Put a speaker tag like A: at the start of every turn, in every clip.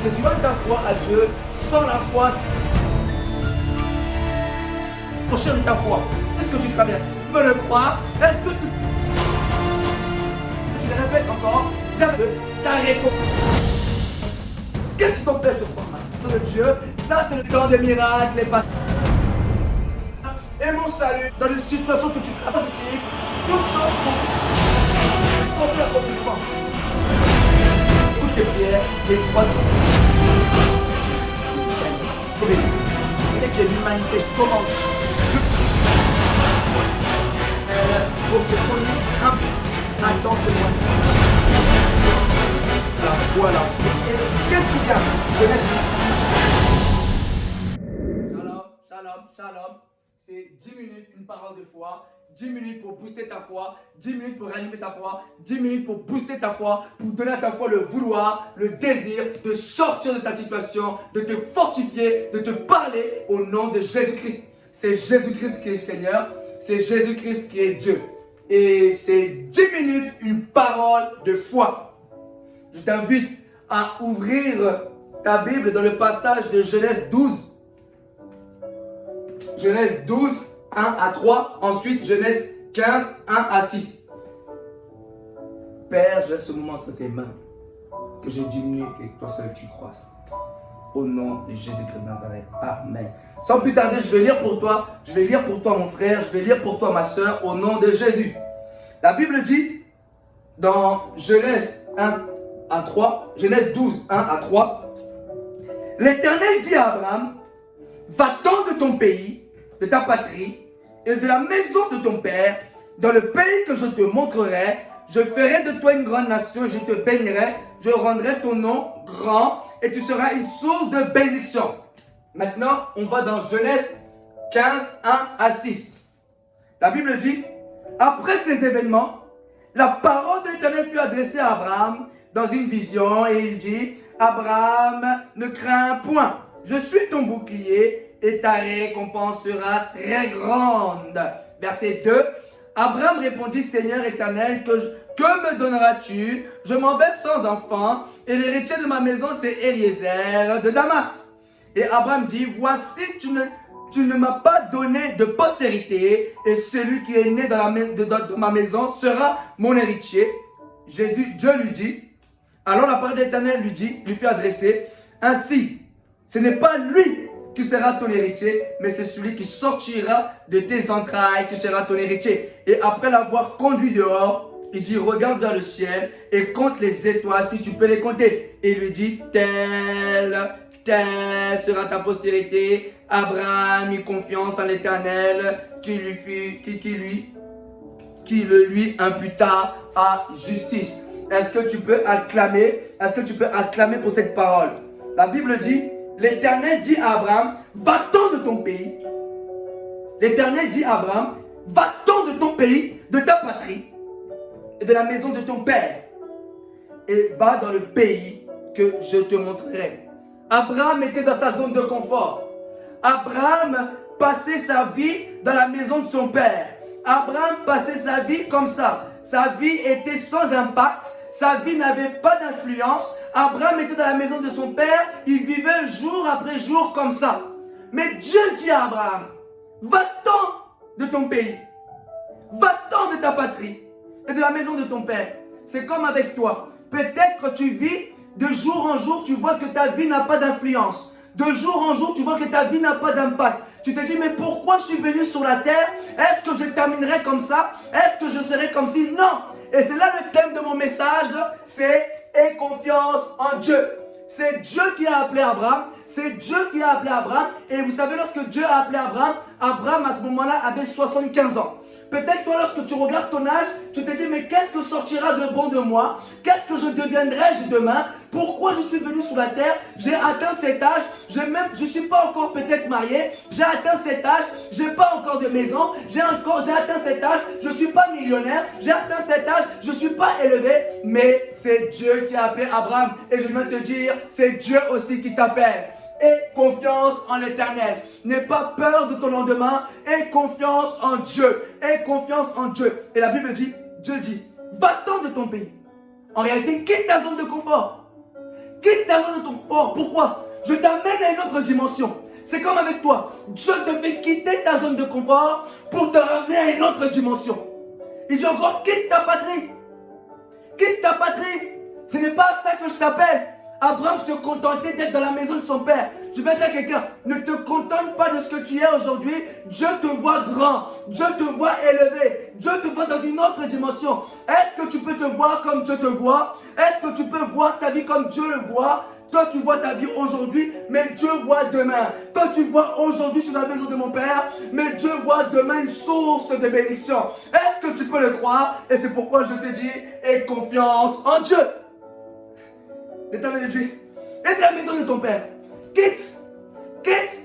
A: Jésus, pas ta foi à Dieu, sans la foi, prochain de ta foi. Est-ce que tu traverses? Tu peux le croire? Est-ce que tu... Je le répète encore, Dieu ta récompense. Qu'est-ce qui t'empêche de croire à Dieu? Ça, c'est le temps des miracles, et mon salut dans les situations que tu traverses, toute chose pour faire l'accomplissement. Toutes tes prières, les trois dès que l'humanité commence pour te connaître un peu, attends ce moment. La foi, la foi. Qu'est-ce qu'il y a? Genèse. Shalom, shalom, shalom. C'est 10 minutes, une parole de foi, 10 minutes pour booster ta foi, 10 minutes pour ranimer ta foi, 10 minutes pour booster ta foi, pour donner à ta foi le vouloir, le désir de sortir de ta situation, de te fortifier, de te parler au nom de Jésus-Christ. C'est Jésus-Christ qui est Seigneur, c'est Jésus-Christ qui est Dieu. Et c'est 10 minutes, une parole de foi. Je t'invite à ouvrir ta Bible dans le passage de Genèse 12. Genèse 12, 1 à 3. Ensuite, Genèse 15, 1 à 6. Père, je laisse ce moment entre tes mains. Que je diminue et que toi seul tu croisses. Au nom de Jésus-Christ de Nazareth. Amen. Sans plus tarder, je vais lire pour toi. Je vais lire pour toi, mon frère. Je vais lire pour toi, ma soeur. Au nom de Jésus. La Bible dit, dans Genèse 1 à 3, Genèse 12, 1 à 3. L'Éternel dit à Abraham, va-t'en de ton pays, de ta patrie et de la maison de ton père, dans le pays que je te montrerai. Je ferai de toi une grande nation, je te bénirai, je rendrai ton nom grand et tu seras une source de bénédiction. Maintenant, on va dans Genèse 15, 1 à 6. La Bible dit, après ces événements, la parole de l'Éternel fut adressée à Abraham dans une vision et il dit, Abraham, ne crains point, je suis ton bouclier et ta récompense sera très grande. Verset 2. Abraham répondit, Seigneur éternel, que me donneras-tu? Je m'en vais sans enfant, et l'héritier de ma maison, c'est Eliezer de Damas. Et Abraham dit, voici, tu ne m'as pas donné de postérité, et celui qui est né dans ma maison sera mon héritier. Dieu lui dit, alors la parole de l'Éternel lui fut adressée, ainsi, ce n'est pas lui qui sera ton héritier, mais c'est celui qui sortira de tes entrailles qui sera ton héritier. Et après l'avoir conduit dehors, il dit, regarde vers le ciel et compte les étoiles si tu peux les compter. Et il lui dit, telle sera ta postérité. Abraham eut confiance en l'Éternel qui le lui imputa à justice. Est-ce que tu peux acclamer? Est-ce que tu peux acclamer pour cette parole? La Bible dit, l'Éternel dit à Abraham, va-t'en de ton pays. L'Éternel dit à Abraham, va-t'en de ton pays, de ta patrie et de la maison de ton père. Et va dans le pays que je te montrerai. Abraham était dans sa zone de confort. Abraham passait sa vie dans la maison de son père. Abraham passait sa vie comme ça. Sa vie était sans impact. Sa vie n'avait pas d'influence. Abraham était dans la maison de son père. Il vivait jour après jour comme ça. Mais Dieu dit à Abraham, va-t'en de ton pays. Va-t'en de ta patrie et de la maison de ton père. C'est comme avec toi. Peut-être tu vis de jour en jour, tu vois que ta vie n'a pas d'influence. De jour en jour, tu vois que ta vie n'a pas d'impact. Tu te dis, mais pourquoi je suis venu sur la terre? Est-ce que je terminerai comme ça? Est-ce que je serai comme si? Non. Et c'est là le thème de mon message, c'est « Aie confiance en Dieu ». C'est Dieu qui a appelé Abraham. C'est Dieu qui a appelé Abraham. Et vous savez, lorsque Dieu a appelé Abraham, Abraham à ce moment-là avait 75 ans. Peut-être toi, lorsque tu regardes ton âge, tu te dis, mais qu'est-ce que sortira de bon de moi? Qu'est-ce que je deviendrai demain? Pourquoi je suis venu sur la terre? J'ai atteint cet âge, je ne suis pas encore peut-être marié, j'ai atteint cet âge, je n'ai pas encore de maison, j'ai atteint cet âge, je ne suis pas millionnaire, j'ai atteint cet âge, je ne suis pas élevé, mais c'est Dieu qui a appelé Abraham. Et je viens te dire, c'est Dieu aussi qui t'appelle. Aie confiance en l'Éternel. N'aie pas peur de ton lendemain. Aie confiance en Dieu. Aie confiance en Dieu. Et la Bible dit, Dieu dit, va-t'en de ton pays. En réalité, quitte ta zone de confort. Quitte ta zone de confort. Pourquoi? Je t'amène à une autre dimension. C'est comme avec toi. Dieu te fait quitter ta zone de confort pour te ramener à une autre dimension. Il dit encore, quitte ta patrie. Quitte ta patrie. Ce n'est pas à ça que je t'appelle. Abraham se contentait d'être dans la maison de son père. Je vais dire à quelqu'un, ne te contente pas de ce que tu es aujourd'hui. Dieu te voit grand. Dieu te voit élevé. Dieu te voit dans une autre dimension. Est-ce que tu peux te voir comme Dieu te voit? Est-ce que tu peux voir ta vie comme Dieu le voit? Toi, tu vois ta vie aujourd'hui, mais Dieu voit demain. Toi, tu vois aujourd'hui sur la maison de mon père, mais Dieu voit demain une source de bénédiction. Est-ce que tu peux le croire? Et c'est pourquoi je te dis, aie confiance en Dieu. L'Éternel dit, et la maison de ton père. Quitte, quitte,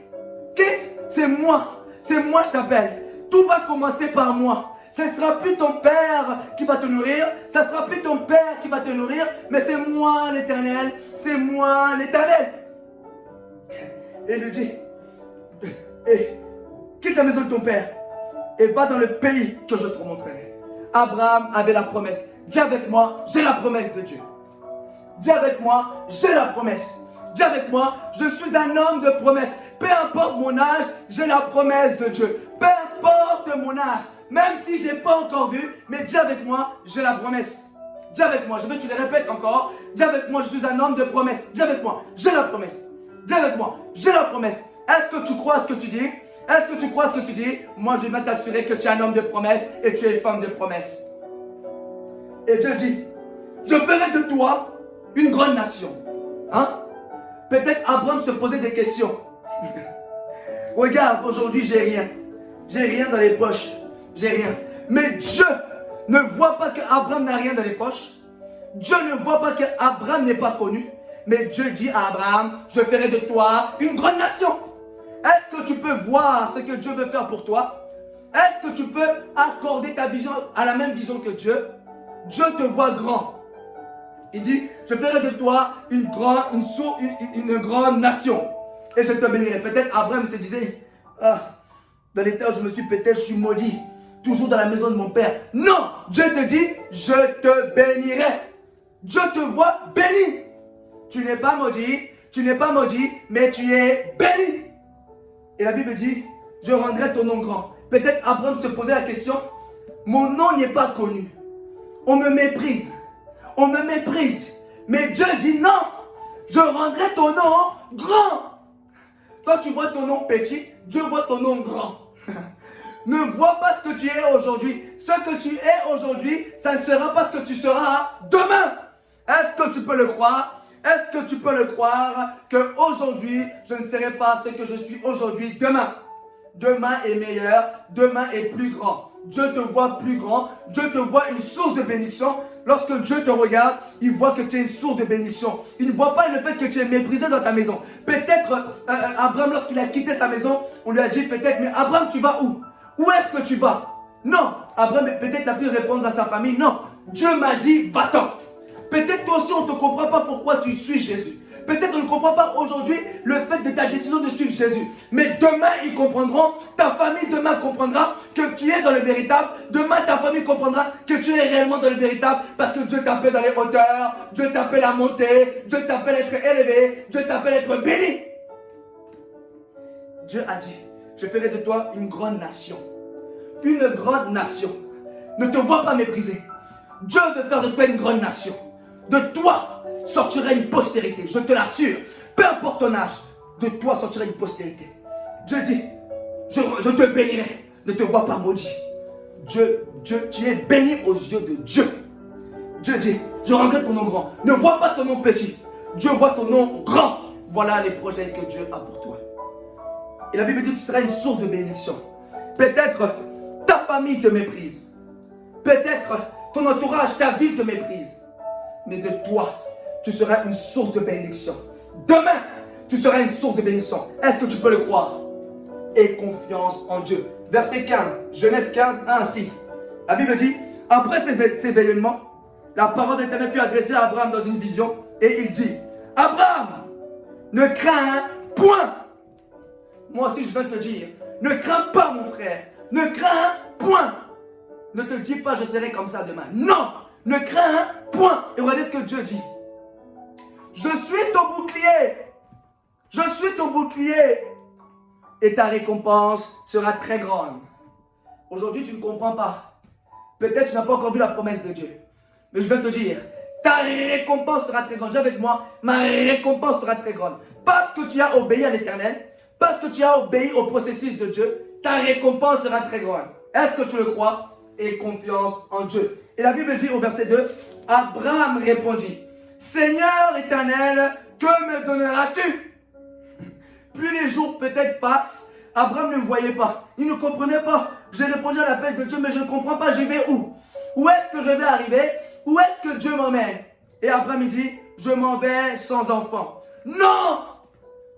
A: quitte. C'est moi je t'appelle. Tout va commencer par moi. Ce ne sera plus ton père qui va te nourrir, ce ne sera plus ton père qui va te nourrir, mais c'est moi l'Éternel, c'est moi l'Éternel. Et il lui dit, quitte la maison de ton père et va dans le pays que je te montrerai. Abraham avait la promesse. Dis avec moi, j'ai la promesse de Dieu. Dis avec moi, j'ai la promesse. Dis avec moi, je suis un homme de promesse. Peu importe mon âge, j'ai la promesse de Dieu. Peu importe mon âge, même si je n'ai pas encore vu, mais dis avec moi, j'ai la promesse. Dis avec moi, je veux que tu le répètes encore. Dis avec moi, je suis un homme de promesse. Dis avec moi, j'ai la promesse. Dis avec moi, j'ai la promesse. Est-ce que tu crois ce que tu dis? Est-ce que tu crois ce que tu dis? Moi, je vais t'assurer que tu es un homme de promesse et tu es une femme de promesse. Et Dieu dit, je ferai de toi une grande nation. Hein? Peut-être Abraham se posait des questions. Regarde, aujourd'hui, j'ai rien. J'ai rien dans les poches. J'ai rien. Mais Dieu ne voit pas qu'Abraham n'a rien dans les poches. Dieu ne voit pas qu'Abraham n'est pas connu. Mais Dieu dit à Abraham, je ferai de toi une grande nation. Est-ce que tu peux voir ce que Dieu veut faire pour toi? Est-ce que tu peux accorder ta vision à la même vision que Dieu? Dieu te voit grand. Il dit, je ferai de toi une grande nation. Et je te bénirai. Peut-être Abraham se disait, dans l'état où je me suis peut-être, je suis maudit. Toujours dans la maison de mon père. Non, Dieu te dit, je te bénirai. Dieu te voit béni. Tu n'es pas maudit, mais tu es béni. Et la Bible dit, je rendrai ton nom grand. Peut-être Abraham se posait la question, mon nom n'est pas connu. On me méprise. On me méprise. Mais Dieu dit non, je rendrai ton nom grand. Toi, tu vois ton nom petit, Dieu voit ton nom grand. Ne vois pas ce que tu es aujourd'hui. Ce que tu es aujourd'hui, ça ne sera pas ce que tu seras demain. Est-ce que tu peux le croire? Est-ce que tu peux le croire qu'aujourd'hui, je ne serai pas ce que je suis aujourd'hui demain? Demain est meilleur, demain est plus grand. Dieu te voit plus grand, Dieu te voit une source de bénédiction. Lorsque Dieu te regarde, il voit que tu es une source de bénédiction. Il ne voit pas le fait que tu es méprisé dans ta maison. Peut-être Abraham, lorsqu'il a quitté sa maison, on lui a dit peut-être, mais Abraham, tu vas où? Où est-ce que tu vas? Non, Abraham peut-être a pu répondre à sa famille, non, Dieu m'a dit, va-t'en. Peut-être toi aussi, on ne te comprend pas pourquoi tu suis Jésus. Peut-être on ne comprend pas aujourd'hui le fait de ta décision de suivre Jésus. Mais demain, ils comprendront, ta famille demain comprendra que tu es dans le véritable. Demain, ta famille comprendra que tu es réellement dans le véritable. Parce que Dieu t'appelle dans les hauteurs, Dieu t'appelle à monter, Dieu t'appelle à être élevé, Dieu t'appelle à être béni. Dieu a dit, je ferai de toi une grande nation. Une grande nation. Ne te vois pas mépriser. Dieu veut faire de toi une grande nation. De toi sortira une postérité, je te l'assure. Peu importe ton âge, de toi sortira une postérité. Dieu dit, je te bénirai. Ne te vois pas maudit. Dieu, tu es béni aux yeux de Dieu. Dieu dit, je rendrai ton nom grand. Ne vois pas ton nom petit. Dieu voit ton nom grand. Voilà les projets que Dieu a pour toi. Et la Bible dit que tu seras une source de bénédiction. Peut-être ta famille te méprise. Peut-être ton entourage, ta ville te méprise. Mais de toi, tu seras une source de bénédiction. Demain, tu seras une source de bénédiction. Est-ce que tu peux le croire? Aie confiance en Dieu. Verset 15, Genèse 15, 1 à 6. La Bible dit, après ces événements, la parole de l'Éternel fut adressée à Abraham dans une vision. Et il dit, Abraham, ne crains point. Moi aussi, je viens te dire, ne crains pas mon frère. Ne crains point. Ne te dis pas, je serai comme ça demain. Non, ne crains point. Et regardez ce que Dieu dit. Je suis ton bouclier. Je suis ton bouclier. Et ta récompense sera très grande. Aujourd'hui, tu ne comprends pas. Peut-être tu n'as pas encore vu la promesse de Dieu. Mais je vais te dire, ta récompense sera très grande. Dis avec moi, ma récompense sera très grande. Parce que tu as obéi à l'Éternel, parce que tu as obéi au processus de Dieu, ta récompense sera très grande. Est-ce que tu le crois? Aie confiance en Dieu. Et la Bible dit au verset 2, Abraham répondit, Seigneur éternel, que me donneras-tu? Plus les jours peut-être passent, Abraham ne voyait pas. Il ne comprenait pas. J'ai répondu à l'appel de Dieu, mais je ne comprends pas, je vais où? Où est-ce que je vais arriver? Où est-ce que Dieu m'emmène? Et Abraham il dit, je m'en vais sans enfant. Non!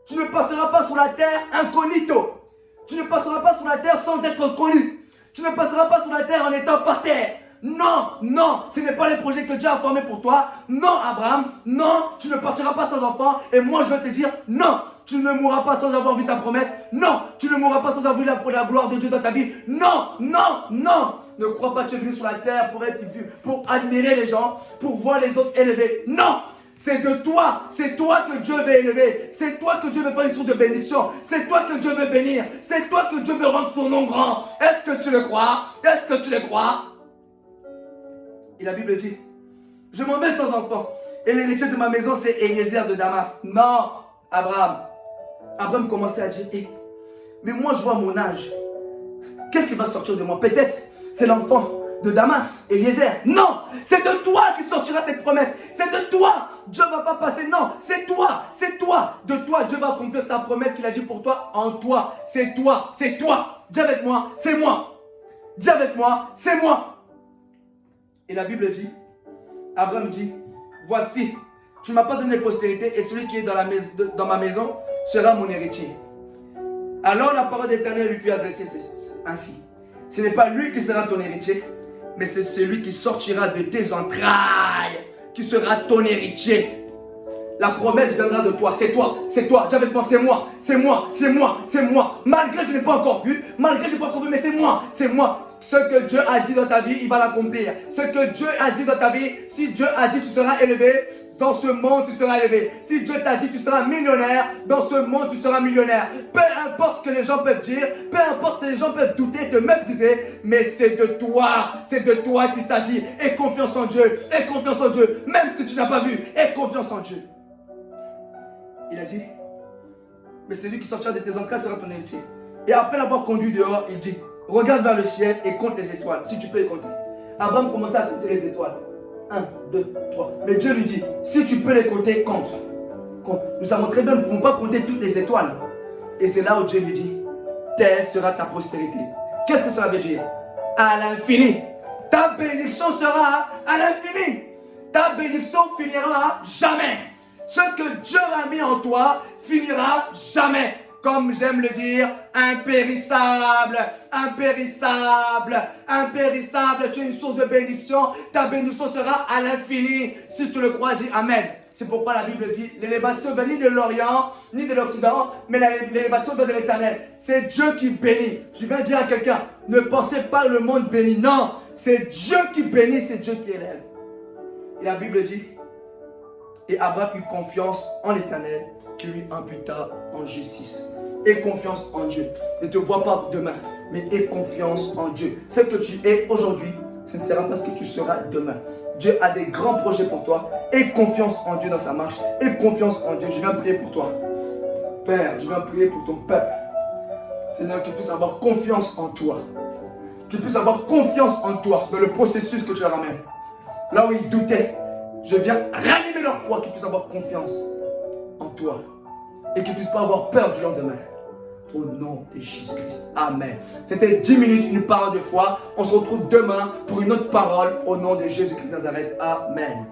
A: Tu ne passeras pas sur la terre incognito. Tu ne passeras pas sur la terre sans être connu. Tu ne passeras pas sur la terre en étant par terre. Non, non, ce n'est pas les projets que Dieu a formés pour toi. Non, Abraham, non, tu ne partiras pas sans enfant. Et moi, je vais te dire, non, tu ne mourras pas sans avoir vu ta promesse. Non, tu ne mourras pas sans avoir vu la gloire de Dieu dans ta vie. Non, non, non. Ne crois pas que tu es venu sur la terre pour être vu, pour admirer les gens, pour voir les autres élevés. Non, c'est de toi, c'est toi que Dieu veut élever. C'est toi que Dieu veut faire une source de bénédiction. C'est toi que Dieu veut bénir. C'est toi que Dieu veut rendre ton nom grand. Est-ce que tu le crois? Est-ce que tu le crois? Et la Bible dit, je m'en vais sans enfant. Et l'héritier de ma maison, c'est Eliezer de Damas. Non, Abraham. Abraham commençait à dire, mais moi je vois mon âge. Qu'est-ce qui va sortir de moi? Peut-être c'est l'enfant de Damas, Eliezer. Non, c'est de toi qui sortira cette promesse. C'est de toi. Dieu ne va pas passer. Non, c'est toi. C'est toi. De toi, Dieu va accomplir sa promesse qu'il a dit pour toi en toi. C'est toi. C'est toi. Dis avec moi, c'est moi. Dis avec moi, c'est moi. Et la Bible dit, Abraham dit, voici, tu ne m'as pas donné postérité et celui qui est dans ma maison sera mon héritier. Alors la parole d'Éternel lui fut adressée ainsi. Ce n'est pas lui qui sera ton héritier, mais c'est celui qui sortira de tes entrailles qui sera ton héritier. La promesse viendra de toi, c'est toi, c'est toi. Dis avec moi, c'est moi, c'est moi, c'est moi, c'est moi. Malgré que je n'ai pas encore vu, mais c'est moi, c'est moi. Ce que Dieu a dit dans ta vie, il va l'accomplir. Ce que Dieu a dit dans ta vie, si Dieu a dit tu seras élevé, dans ce monde tu seras élevé. Si Dieu t'a dit tu seras millionnaire, dans ce monde tu seras millionnaire. Peu importe ce que les gens peuvent dire, peu importe si les gens peuvent douter, te mépriser, mais c'est de toi qu'il s'agit. Aie confiance en Dieu, aie confiance en Dieu, même si tu n'as pas vu, aie confiance en Dieu. Il a dit, mais celui qui sortira de tes entrailles sera ton héritier. Et après l'avoir conduit dehors, il dit, regarde vers le ciel et compte les étoiles, si tu peux les compter. Abraham commençait à compter les étoiles. 1, 2, 3. Mais Dieu lui dit, si tu peux les compter, compte. Nous savons très bien, nous ne pouvons pas compter toutes les étoiles. Et c'est là où Dieu lui dit, telle sera ta postérité. Qu'est-ce que cela veut dire? À l'infini. Ta bénédiction sera à l'infini. Ta bénédiction finira jamais. Ce que Dieu a mis en toi finira jamais. Comme j'aime le dire, impérissable, impérissable, impérissable. Tu es une source de bénédiction. Ta bénédiction sera à l'infini. Si tu le crois, dis Amen. C'est pourquoi la Bible dit, l'élévation vient ni de l'Orient, ni de l'Occident, mais l'élévation vient de l'Éternel. C'est Dieu qui bénit. Je viens dire à quelqu'un, ne pensez pas le monde bénit. Non, c'est Dieu qui bénit, c'est Dieu qui élève. Et la Bible dit, et Abraham eut confiance en l'Éternel qui lui imputa en justice. Aie confiance en Dieu. Ne te vois pas demain, mais aie confiance en Dieu. Ce que tu es aujourd'hui, ce ne sera pas ce que tu seras demain. Dieu a des grands projets pour toi. Aie confiance en Dieu dans sa marche. Aie confiance en Dieu. Je viens prier pour toi. Père, je viens prier pour ton peuple. Seigneur, qu'il puisse avoir confiance en toi. Qu'il puisse avoir confiance en toi dans le processus que tu leur amènes. Là où ils doutaient, je viens ranimer leur foi, qu'ils puissent avoir confiance en toi. Et qu'ils ne puissent pas avoir peur du lendemain. Au nom de Jésus-Christ. Amen. C'était 10 minutes, une parole de foi. On se retrouve demain pour une autre parole au nom de Jésus-Christ de Nazareth. Amen.